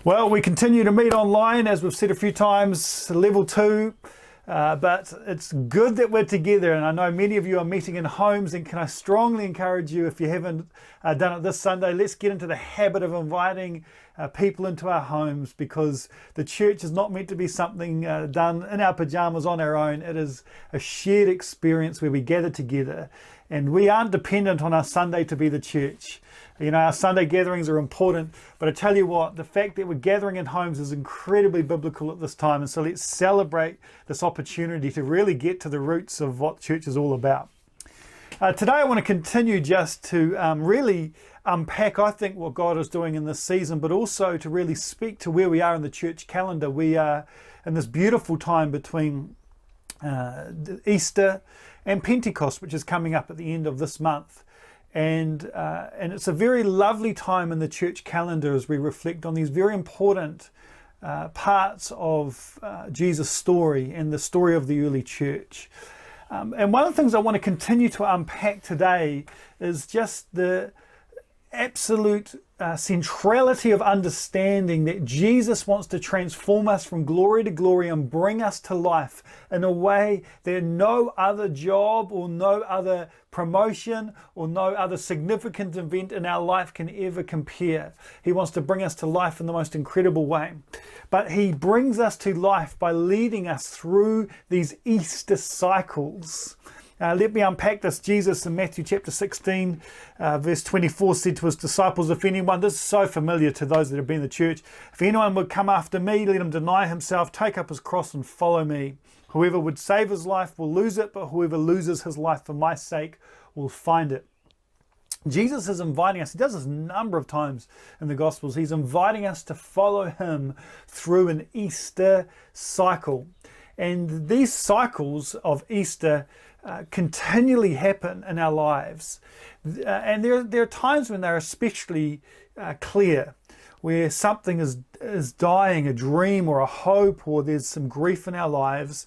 Well, we continue to meet online, as we've said a few times, level 2, but it's good that we're together, and I know many of you are meeting in homes, and can I strongly encourage you, if you haven't done it this Sunday, let's get into the habit of inviting people into our homes, because the church is not meant to be something done in our pajamas on our own. It is a shared experience where we gather together, and we aren't dependent on our Sunday to be the church. You know, our Sunday gatherings are important, but I tell you what, the fact that we're gathering in homes is incredibly biblical at this time. And so let's celebrate this opportunity to really get to the roots of what church is all about. Today I want to continue just to really unpack, I think, what God is doing in this season, but also to really speak to where we are in the church calendar. We are in this beautiful time between Easter and Pentecost, which is coming up at the end of this month. And it's a very lovely time in the church calendar as we reflect on these very important parts of Jesus' story and the story of the early church. And one of the things I want to continue to unpack today is just the absolute centrality of understanding that Jesus wants to transform us from glory to glory and bring us to life in a way that no other job or no other promotion or no other significant event in our life can ever compare. He wants to bring us to life in the most incredible way. But he brings us to life by leading us through these Easter cycles. Let me unpack this. Jesus in Matthew chapter 16, verse 24 said to his disciples, if anyone, this is so familiar to those that have been in the church, if anyone would come after me, let him deny himself, take up his cross and follow me. Whoever would save his life will lose it, but whoever loses his life for my sake will find it. Jesus is inviting us, he does this a number of times in the Gospels, he's inviting us to follow him through an Easter cycle. And these cycles of Easter continually happen in our lives. And there are times when they're especially clear, where something is dying, a dream or a hope, or there's some grief in our lives.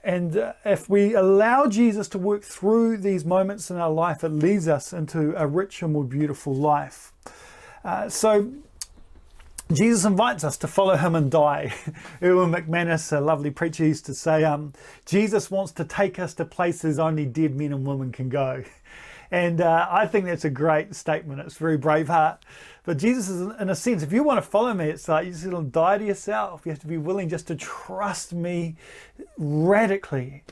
And if we allow Jesus to work through these moments in our life, it leads us into a richer, more beautiful life. So Jesus invites us to follow him and die. Erwin McManus, a lovely preacher, used to say, Jesus wants to take us to places only dead men and women can go. And I think that's a great statement. It's very Braveheart. But Jesus is, in a sense, if you want to follow me, it's like you just got to die to yourself. You have to be willing just to trust me radically.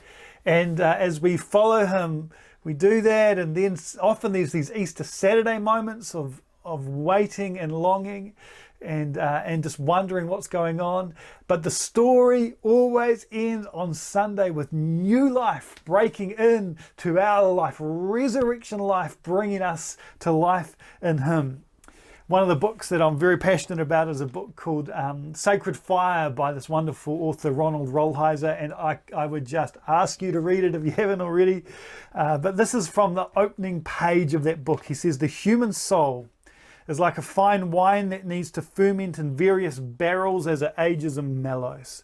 And as we follow him, we do that. And then often there's these Easter Saturday moments of waiting and longing and just wondering what's going on. But the story always ends on Sunday with new life breaking in to our life, resurrection life, bringing us to life in him. One of the books that I'm very passionate about is a book called Sacred Fire by this wonderful author, Ronald Rolheiser, and I would just ask you to read it if you haven't already. But this is from the opening page of that book. He says, the human soul is like a fine wine that needs to ferment in various barrels as it ages and mellows.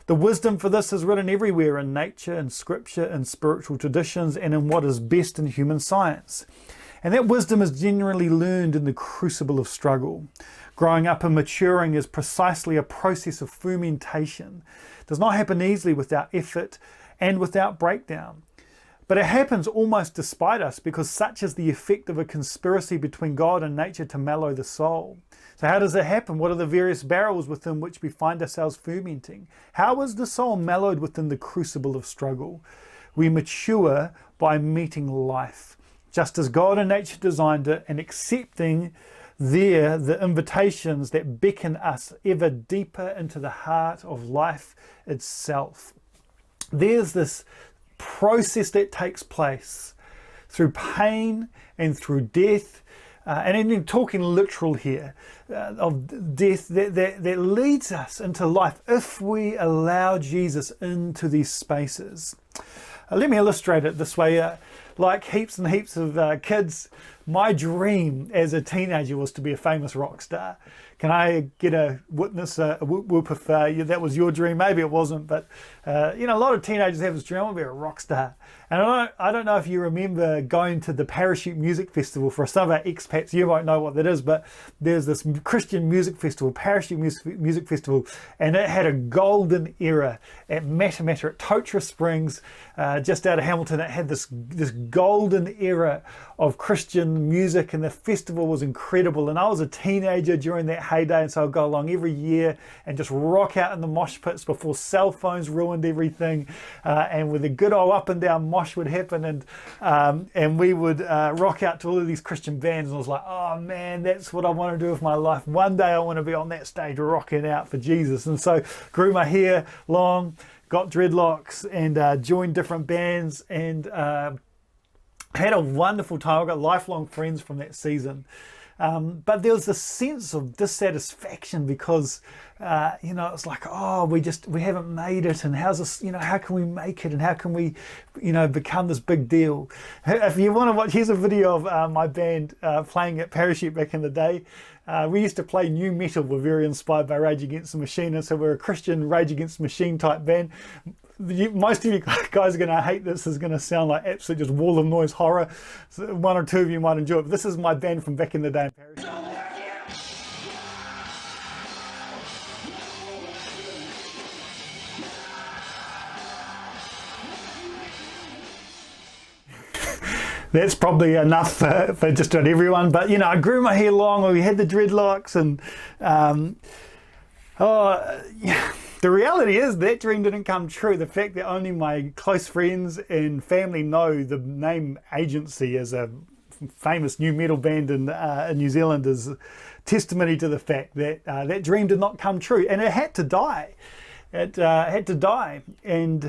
The wisdom for this is written everywhere in nature, in scripture, in spiritual traditions, and in what is best in human science. And that wisdom is generally learned in the crucible of struggle. Growing up and maturing is precisely a process of fermentation. It does not happen easily without effort and without breakdown. But it happens almost despite us, because such is the effect of a conspiracy between God and nature to mellow the soul. So how does it happen? What are the various barrels within which we find ourselves fermenting? How is the soul mellowed within the crucible of struggle? We mature by meeting life, just as God and nature designed it, and accepting there the invitations that beckon us ever deeper into the heart of life itself. There's this process that takes place through pain and through death, and I'm talking literal here, of death that leads us into life if we allow Jesus into these spaces. Let me illustrate it this way. Like heaps and heaps of kids, my dream as a teenager was to be a famous rock star. Can I get a witness, a whoop if that was your dream? Maybe it wasn't, but a lot of teenagers have this dream, I want to be a rock star. And I don't know if you remember going to the Parachute Music Festival. For some of our expats, you won't know what that is, but there's this Christian music festival, Parachute Music Festival, and it had a golden era at Matamata at Totra Springs, just out of Hamilton. It had this golden era of Christian music, and the festival was incredible. And I was a teenager during that heyday, and so I'd go along every year and just rock out in the mosh pits before cell phones ruined everything, and with a good old up and down mosh would happen, and we would rock out to all of these Christian bands, and I was like, oh man, that's what I want to do with my life. One day I want to be on that stage rocking out for Jesus. And so grew my hair long, got dreadlocks, and joined different bands, and had a wonderful time. I got lifelong friends from that season. But there was this sense of dissatisfaction because, it's like, oh, we haven't made it, and how's this, how can we make it, and how can we, become this big deal? If you want to watch, here's a video of my band playing at Parachute back in the day. We used to play new metal. We're very inspired by Rage Against the Machine, and so we're a Christian Rage Against the Machine type band. Most of you guys are going to hate this. It's going to sound like absolute just wall of noise horror. So one or two of you might enjoy it. But this is my band from back in the day in Paris. That's probably enough for just about everyone. But, I grew my hair long. We had the dreadlocks, and the reality is that dream didn't come true. The fact that only my close friends and family know the name Agency as a famous new metal band in New Zealand is testimony to the fact that that dream did not come true, and it had to die. It had to die, and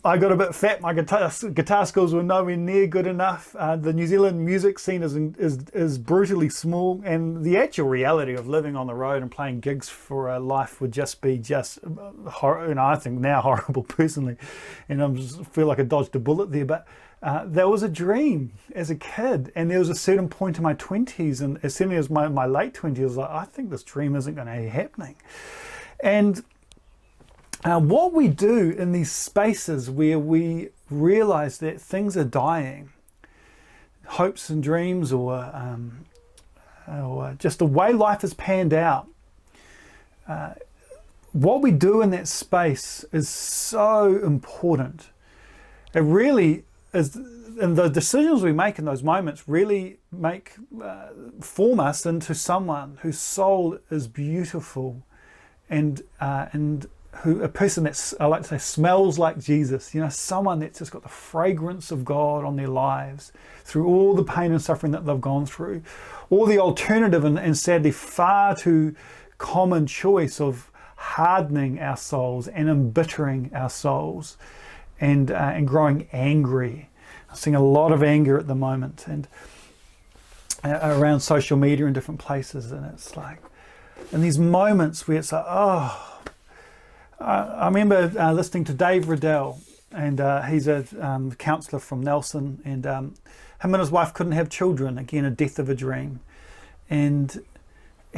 I got a bit fat. My guitar skills were nowhere near good enough. The New Zealand music scene is brutally small, and the actual reality of living on the road and playing gigs for a life would just be horrible. I think now horrible personally, and I feel like I dodged a bullet there. But there was a dream as a kid, and there was a certain point in my 20s, and as soon as my late 20s, I was like, I think this dream isn't going to be happening. And what we do in these spaces where we realize that things are dying, hopes and dreams, or just the way life has panned out, what we do in that space is so important. It really is, and the decisions we make in those moments really form us into someone whose soul is beautiful, and a person that, I like to say, smells like Jesus, someone that's just got the fragrance of God on their lives through all the pain and suffering that they've gone through, or the alternative and sadly far too common choice of hardening our souls and embittering our souls and growing angry. I'm seeing a lot of anger at the moment, and around social media in different places, and it's like, in these moments where it's like, oh, I remember listening to Dave Riddell, and he's a counsellor from Nelson, and him and his wife couldn't have children, again, a death of a dream. And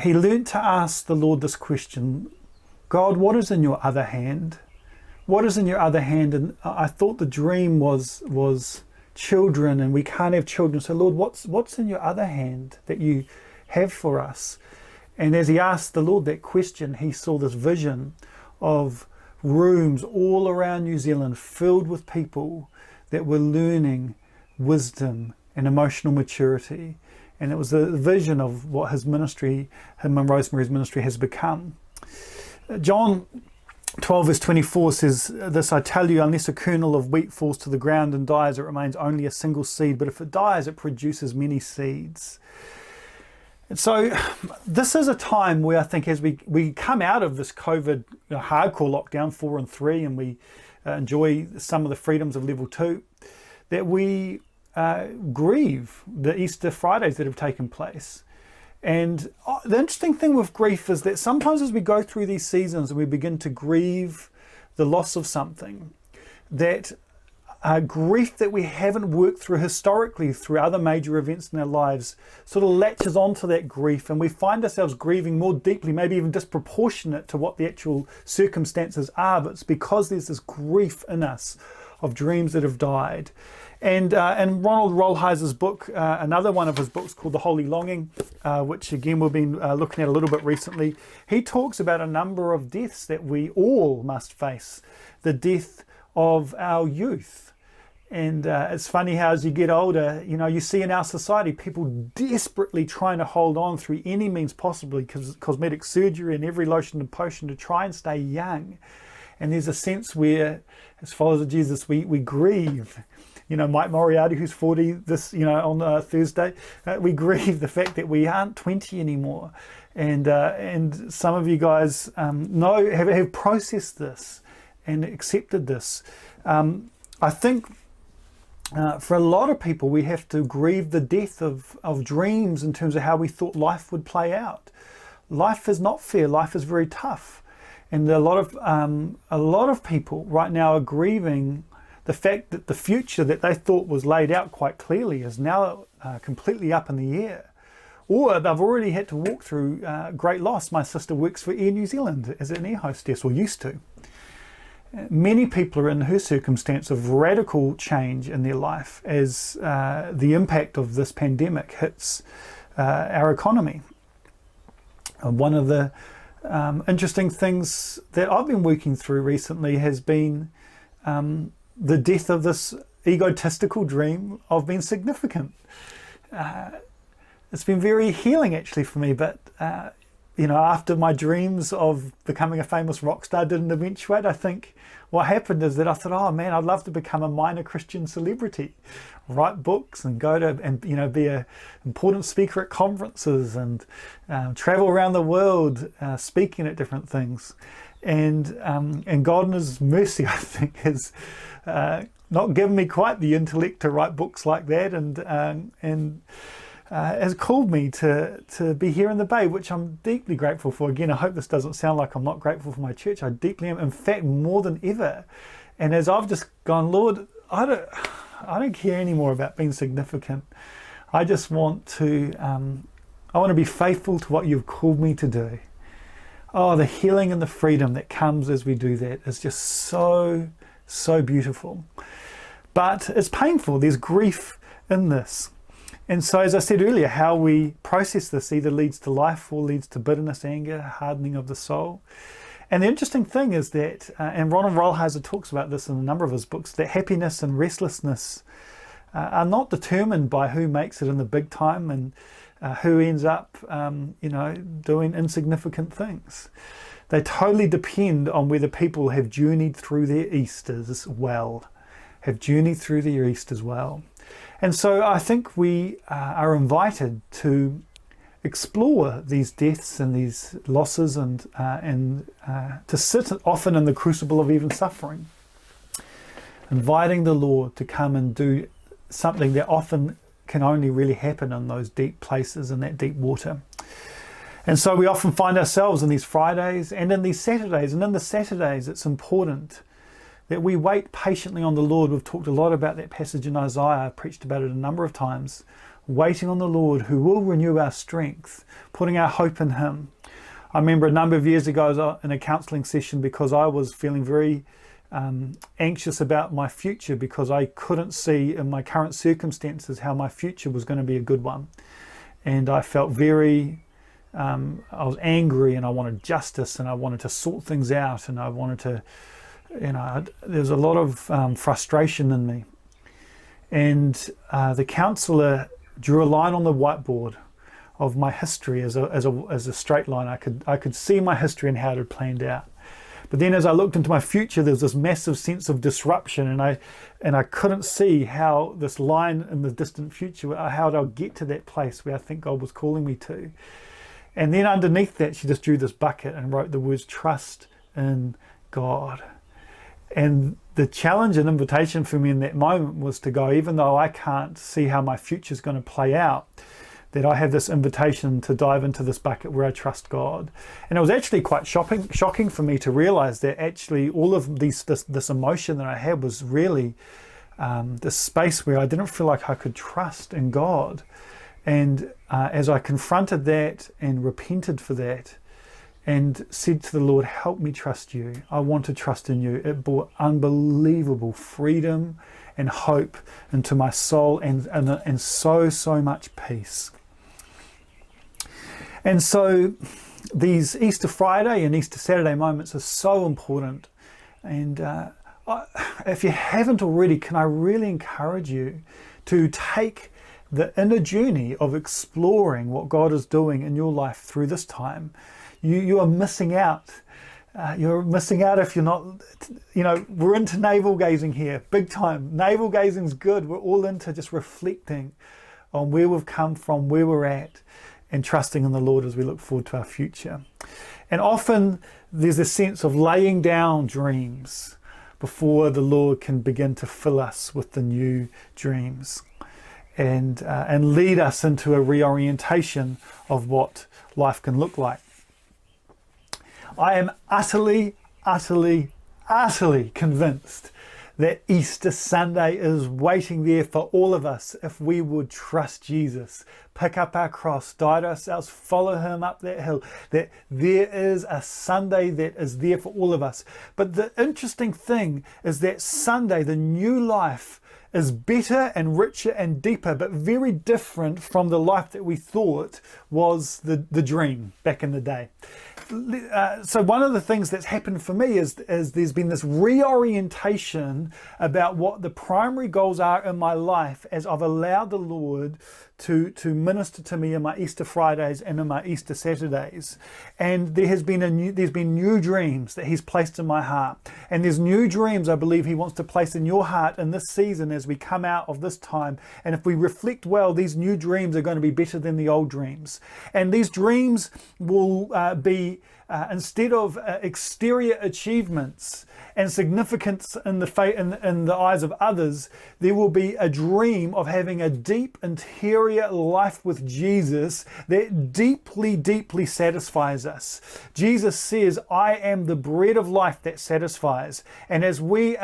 he learnt to ask the Lord this question, God, what is in your other hand? What is in your other hand? And I thought the dream was children, and we can't have children. So Lord, what's in your other hand that you have for us? And as he asked the Lord that question, he saw this vision of rooms all around New Zealand filled with people that were learning wisdom and emotional maturity. And it was a vision of what his ministry, him and Rosemary's ministry, has become. John 12 verse 24 says this, I tell you, unless a kernel of wheat falls to the ground and dies, it remains only a single seed, but if it dies, it produces many seeds. And so this is a time where I think as we come out of this COVID hardcore lockdown 4 and 3, and we enjoy some of the freedoms of level 2, that we grieve the Easter Fridays that have taken place. And the interesting thing with grief is that sometimes as we go through these seasons and we begin to grieve the loss of something, that grief that we haven't worked through historically through other major events in our lives sort of latches onto that grief, and we find ourselves grieving more deeply, maybe even disproportionate to what the actual circumstances are, but it's because there's this grief in us of dreams that have died. And Ronald Rolheiser's book, another one of his books called The Holy Longing, which again we've been looking at a little bit recently, he talks about a number of deaths that we all must face. The death of our youth. And it's funny how as you get older, you see in our society people desperately trying to hold on through any means possible, because cosmetic surgery and every lotion and potion to try and stay young. And there's a sense where, as followers of Jesus, we grieve. Mike Moriarty, who's 40 this, on Thursday, we grieve the fact that we aren't 20 anymore. And some of you guys have processed this and accepted this. I think for a lot of people, we have to grieve the death of dreams in terms of how we thought life would play out. Life is not fair. Life is very tough. And a lot of people right now are grieving the fact that the future that they thought was laid out quite clearly is now completely up in the air. Or they've already had to walk through great loss. My sister works for Air New Zealand as an air hostess, or used to. Many people are in her circumstance of radical change in their life as the impact of this pandemic hits our economy. One of the interesting things that I've been working through recently has been the death of this egotistical dream of being significant. It's been very healing actually for me, but after my dreams of becoming a famous rock star didn't eventuate, I think what happened is that I thought, oh man, I'd love to become a minor Christian celebrity, write books and go to and be an important speaker at conferences and travel around the world speaking at different things. And God in His mercy, I think, has not given me quite the intellect to write books like that, and has called me to be here in the Bay, which I'm deeply grateful for. Again, I hope this doesn't sound like I'm not grateful for my church. I deeply am, in fact, more than ever. And as I've just gone, Lord, I don't care anymore about being significant. I just want to be faithful to what you've called me to do. Oh, the healing and the freedom that comes as we do that is just so, so beautiful. But it's painful. There's grief in this. And so, as I said earlier, how we process this either leads to life or leads to bitterness, anger, hardening of the soul. And the interesting thing is that, and Ronald Rolheiser talks about this in a number of his books, that happiness and restlessness are not determined by who makes it in the big time and who ends up, doing insignificant things. They totally depend on whether people have journeyed through their Easters well, And so I think we are invited to explore these deaths and these losses and to sit often in the crucible of even suffering, inviting the Lord to come and do something that often can only really happen in those deep places, in that deep water. And so we often find ourselves in these Fridays and in these Saturdays. And in the Saturdays, it's important that we wait patiently on the Lord. We've talked a lot about that passage in Isaiah, preached about it a number of times. Waiting on the Lord, who will renew our strength, putting our hope in Him. I remember a number of years ago I was in a counselling session because I was feeling very anxious about my future, because I couldn't see in my current circumstances how my future was going to be a good one. And I felt I was angry, and I wanted justice, and I wanted to sort things out, and I wanted to, there's a lot of frustration in me. And the counsellor drew a line on the whiteboard of my history as a straight line. I could see my history and how it had planned out. But then as I looked into my future, there was this massive sense of disruption, and I couldn't see how this line in the distant future, how I'll get to that place where I think God was calling me to. And then underneath that, she just drew this bucket and wrote the words, trust in God. And the challenge and invitation for me in that moment was to go, even though I can't see how my future is going to play out, that I have this invitation to dive into this bucket where I trust God. And it was actually quite shocking for me to realize that actually all of this emotion that I had was really this space where I didn't feel like I could trust in God. And as I confronted that and repented for that and said to the Lord, help me trust you, I want to trust in you, it brought unbelievable freedom and hope into my soul and so much peace. And so these Easter Friday and Easter Saturday moments are so important. And if you haven't already, can I really encourage you to take the inner journey of exploring what God is doing in your life through this time. You are missing out. You're missing out if you're not, we're into navel gazing here, big time. Navel gazing's good. We're all into just reflecting on where we've come from, where we're at, and trusting in the Lord as we look forward to our future. And often there's a sense of laying down dreams before the Lord can begin to fill us with the new dreams and lead us into a reorientation of what life can look like. I am utterly convinced that Easter Sunday is waiting there for all of us if we would trust Jesus, pick up our cross, die to ourselves, follow him up that hill, that there is a Sunday that is there for all of us. But the interesting thing is that Sunday, the new life, is better and richer and deeper, but very different from the life that we thought was the dream back in the day. So one of the things that's happened for me is there's been this reorientation about what the primary goals are in my life as I've allowed the Lord to minister to me in my Easter Fridays and in my Easter Saturdays. And there's been new dreams that he's placed in my heart. And there's new dreams I believe he wants to place in your heart in this season as we come out of this time. And if we reflect well, these new dreams are going to be better than the old dreams. And these dreams will be instead of exterior achievements and significance in the eyes of others, there will be a dream of having a deep interior life with Jesus that deeply satisfies us. Jesus says, I am the bread of life that satisfies. And as we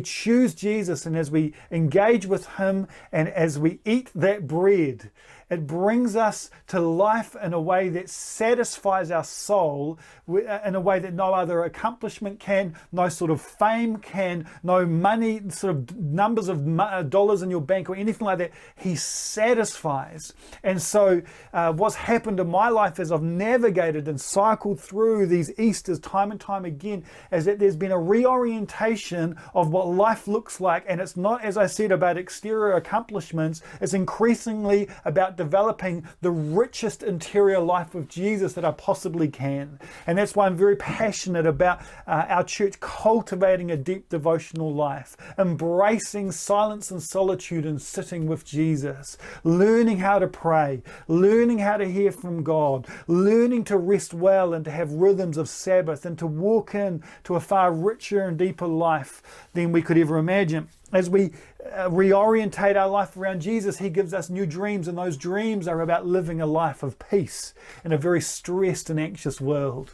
choose Jesus and as we engage with him and as we eat that bread, it brings us to life in a way that satisfies our soul in a way that no other accomplishment can, no sort of fame can, no money, sort of numbers of dollars in your bank or anything like that. He satisfies. And so what's happened in my life as I've navigated and cycled through these Easters time and time again is that there's been a reorientation of what life looks like. And it's not, as I said, about exterior accomplishments. It's increasingly about developing the richest interior life with Jesus that I possibly can. And that's why I'm very passionate about our church cultivating a deep devotional life, embracing silence and solitude and sitting with Jesus, learning how to pray, learning how to hear from God, learning to rest well and to have rhythms of Sabbath and to walk in to a far richer and deeper life than we could ever imagine. As we reorientate our life around Jesus, he gives us new dreams, and those dreams are about living a life of peace in a very stressed and anxious world.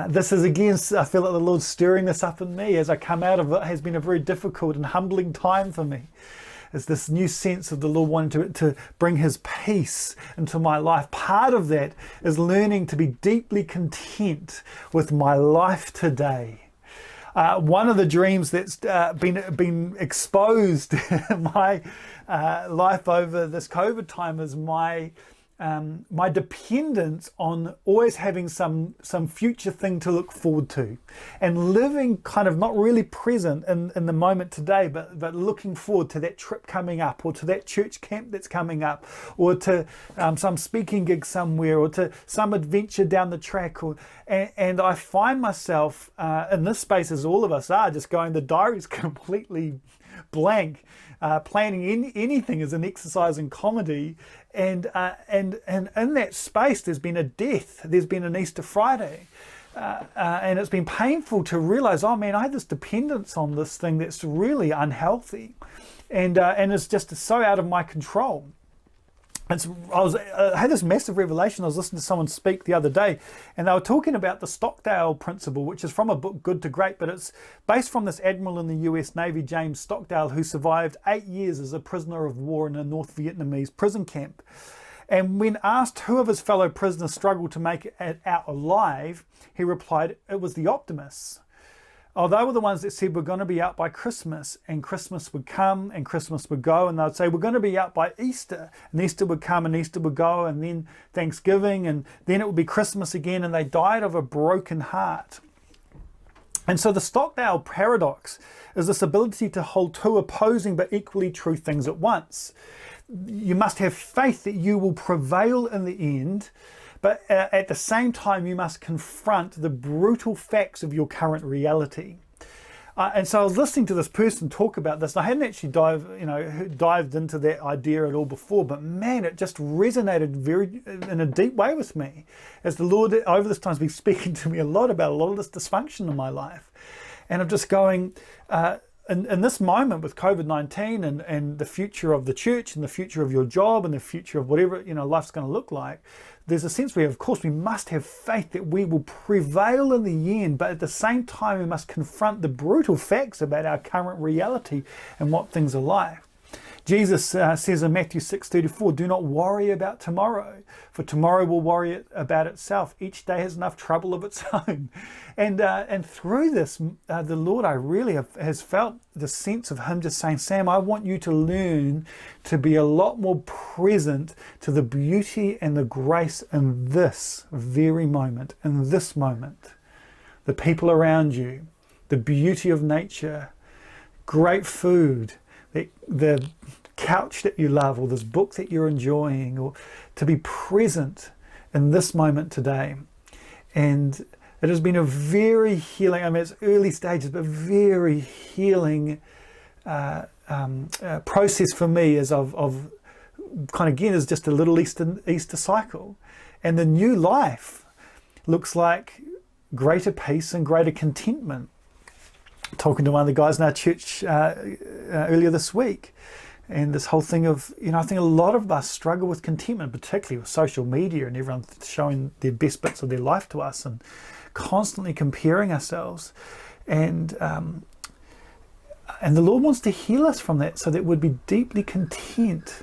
This is again, I feel like the Lord's stirring this up in me as I come out of it. It has been a very difficult and humbling time for me. It's this new sense of the Lord wanting to bring his peace into my life. Part of that is learning to be deeply content with my life today. One of the dreams that's been exposed in my life over this COVID time is my dependence on always having some future thing to look forward to, and living kind of not really present in the moment today, but looking forward to that trip coming up, or to that church camp that's coming up, or to some speaking gig somewhere, or to some adventure down the track. And I find myself in this space, as all of us are, just going, the diary's completely blank. Planning anything is an exercise in comedy, and in that space there's been a death, there's been an Easter Friday, and it's been painful to realize, oh man, I had this dependence on this thing that's really unhealthy, and it's just so out of my control. I had this massive revelation. I was listening to someone speak the other day, and they were talking about the Stockdale principle, which is from a book, Good to Great, but it's based from this admiral in the US Navy, James Stockdale, who survived 8 years as a prisoner of war in a North Vietnamese prison camp. And when asked who of his fellow prisoners struggled to make it out alive, he replied, it was the optimists. Oh, they were the ones that said we're going to be out by Christmas, and Christmas would come and Christmas would go, and they'd say we're going to be out by Easter, and Easter would come and Easter would go, and then Thanksgiving, and then it would be Christmas again, and they died of a broken heart. And so the Stockdale paradox is this ability to hold two opposing but equally true things at once. You must have faith that you will prevail in the end, but at the same time, you must confront the brutal facts of your current reality. And so I was listening to this person talk about this, and I hadn't actually dived into that idea at all before, but man, it just resonated in a deep way with me, as the Lord over this time has been speaking to me a lot about a lot of this dysfunction in my life. And I'm just going, in this moment with COVID-19 and the future of the church and the future of your job and the future of whatever life's going to look like, there's a sense where, of course, we must have faith that we will prevail in the end, but at the same time, we must confront the brutal facts about our current reality and what things are like. Jesus says in Matthew 6:34, do not worry about tomorrow, for tomorrow will worry about itself. Each day has enough trouble of its own. And through this, the Lord, I really has felt the sense of him just saying, Sam, I want you to learn to be a lot more present to the beauty and the grace in this very moment, in this moment. The people around you, the beauty of nature, great food, the couch that you love, or this book that you're enjoying, or to be present in this moment today. And it has been a very healing, it's early stages, but very healing process for me as of kind of, again, is just a little Easter cycle. And the new life looks like greater peace and greater contentment. Talking to one of the guys in our church earlier this week, and this whole thing of, I think a lot of us struggle with contentment, particularly with social media and everyone showing their best bits of their life to us and constantly comparing ourselves. And the Lord wants to heal us from that so that we'd be deeply content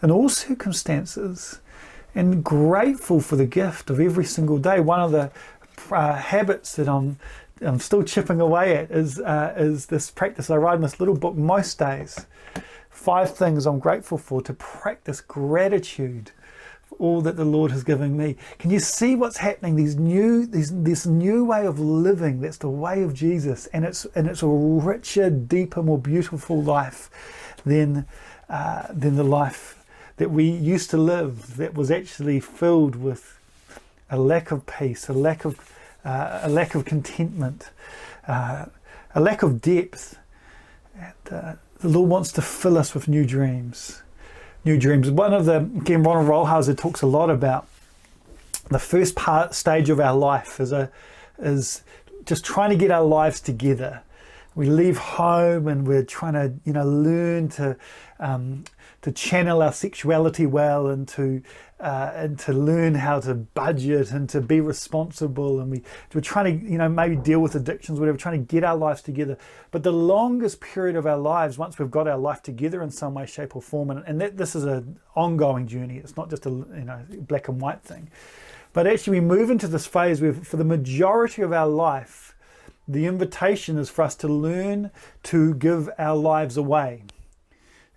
in all circumstances and grateful for the gift of every single day. One of the habits that I'm still chipping away at is this practice I write in this little book most days. 5 things I'm grateful for, to practice gratitude for all that the Lord has given me. Can you see what's happening? This new way of living, that's the way of Jesus, and it's a richer, deeper, more beautiful life than the life that we used to live, that was actually filled with a lack of peace, a lack of contentment, a lack of depth. And the Lord wants to fill us with new dreams. New dreams. Again, Ronald Rolheiser talks a lot about the first stage of our life is just trying to get our lives together. We leave home and we're trying to, learn to channel our sexuality well, and to learn how to budget and to be responsible, and we're trying to maybe deal with addictions, whatever, trying to get our lives together. But the longest period of our lives, once we've got our life together in some way, shape or form, and this is an ongoing journey, it's not just a black and white thing, but actually we move into this phase where for the majority of our life, the invitation is for us to learn to give our lives away.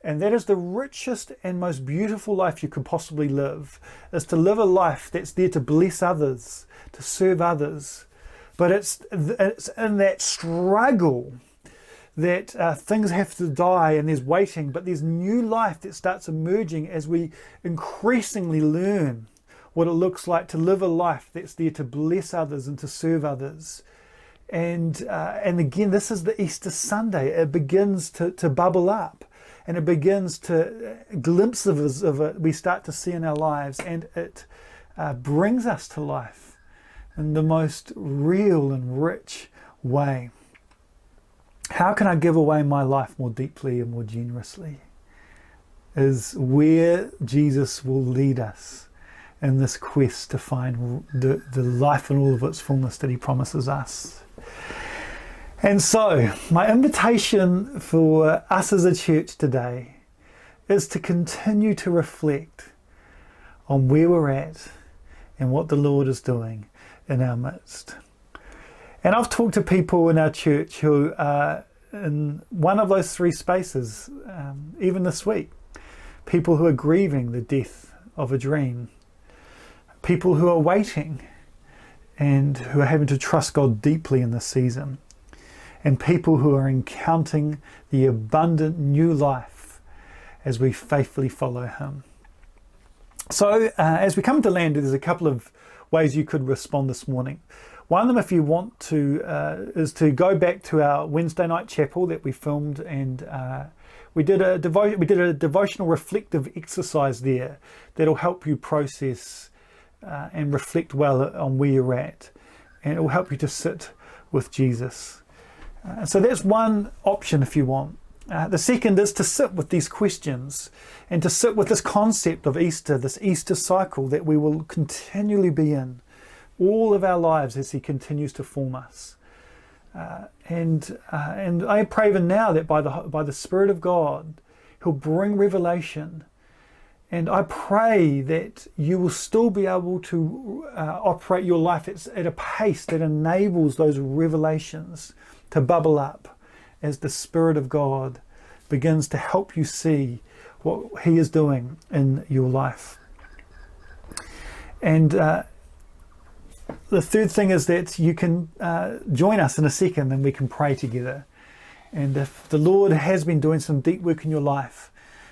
And that is the richest and most beautiful life you could possibly live, is to live a life that's there to bless others, to serve others. But it's in that struggle that things have to die and there's waiting, but there's new life that starts emerging as we increasingly learn what it looks like to live a life that's there to bless others and to serve others. And again, this is the Easter Sunday. It begins to bubble up, and it begins to glimpses of it we start to see in our lives, and it brings us to life in the most real and rich way. How can I give away my life more deeply and more generously? is where Jesus will lead us in this quest to find the life in all of its fullness that he promises us. And so, my invitation for us as a church today is to continue to reflect on where we're at and what the Lord is doing in our midst. And I've talked to people in our church who are in one of those three spaces, even this week. People who are grieving the death of a dream. People who are waiting and who are having to trust God deeply in this season. And people who are encountering the abundant new life as we faithfully follow him. So as we come to land, there's a couple of ways you could respond this morning. One of them, if you want to, is to go back to our Wednesday night chapel that we filmed, and we did a devotional reflective exercise there that'll help you process and reflect well on where you're at, and it will help you to sit with Jesus. So that's one option if you want. The second is to sit with these questions and to sit with this concept of Easter, this Easter cycle that we will continually be in all of our lives as he continues to form us. And I pray even now that by the Spirit of God, he'll bring revelation. And I pray that you will still be able to operate your life at a pace that enables those revelations to bubble up as the Spirit of God begins to help you see what he is doing in your life. And the third thing is that you can join us in a second and we can pray together. And if the Lord has been doing some deep work in your life,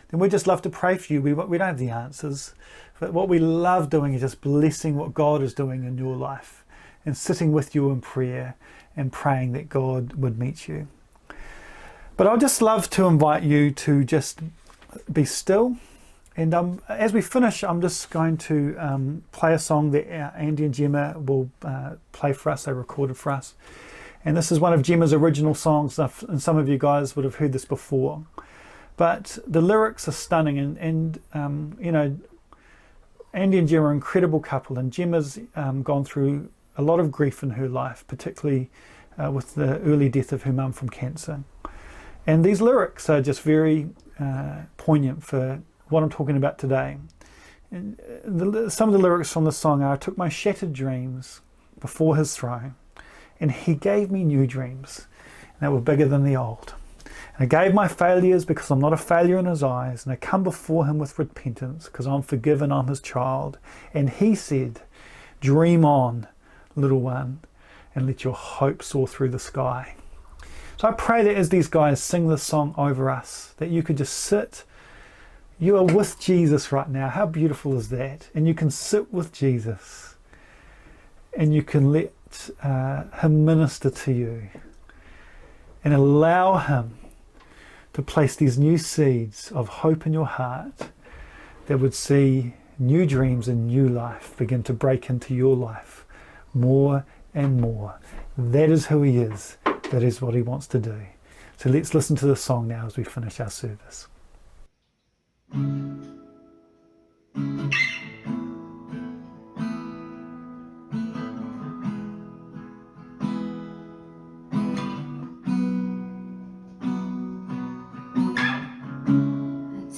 then we'd just love to pray for you. We don't have the answers, but what we love doing is just blessing what God is doing in your life and sitting with you in prayer and praying that God would meet you. But I'd just love to invite you to just be still. And as we finish, I'm just going to play a song that Andy and Gemma will play for us. They recorded for us. And this is one of Gemma's original songs, and some of you guys would have heard this before. But the lyrics are stunning, and you know, Andy and Gemma are an incredible couple, and Gemma's gone through a lot of grief in her life, particularly with the early death of her mum from cancer. And these lyrics are just very poignant for what I'm talking about today. And some of the lyrics from the song are, I took my shattered dreams before his throne, and he gave me new dreams, and they were bigger than the old. And I gave my failures because I'm not a failure in his eyes, and I come before him with repentance because I'm forgiven, I'm his child. And he said, dream on, little one, and let your hope soar through the sky. So I pray that as these guys sing this song over us, that you could just sit. You are with Jesus right now. How beautiful is that? And you can sit with Jesus and you can let him minister to you and allow him to place these new seeds of hope in your heart that would see new dreams and new life begin to break into your life more and more. That is who he is. That is what he wants to do. So let's listen to the song now as we finish our service. I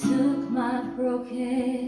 took my broken